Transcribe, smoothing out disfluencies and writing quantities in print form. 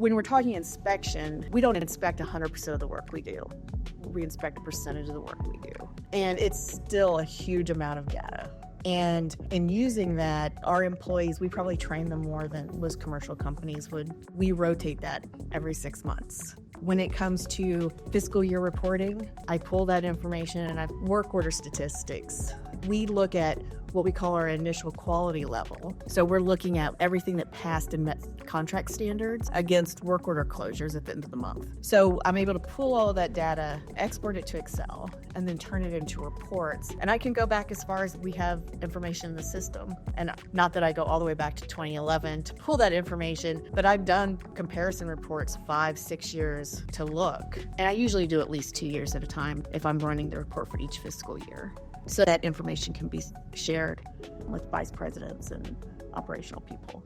When we're talking inspection, we don't inspect 100% of the work we do. We inspect a percentage of the work we do. And it's still a huge amount of data. And in using that, our employees, we probably train them more than most commercial companies would. We rotate that every 6 months. When it comes to fiscal year reporting, I pull that information and I work order statistics. We look at what we call our initial quality level. So we're looking at everything that passed and met contract standards against work order closures at the end of the month. So I'm able to pull all of that data, export it to Excel, and then turn it into reports. And I can go back as far as we have information in the system. And not that I go all the way back to 2011 to pull that information, but I've done comparison reports 5-6 years to look. And I usually do at least 2 years at a time if I'm running the report for each fiscal year. So that information can be shared with vice presidents and operational people.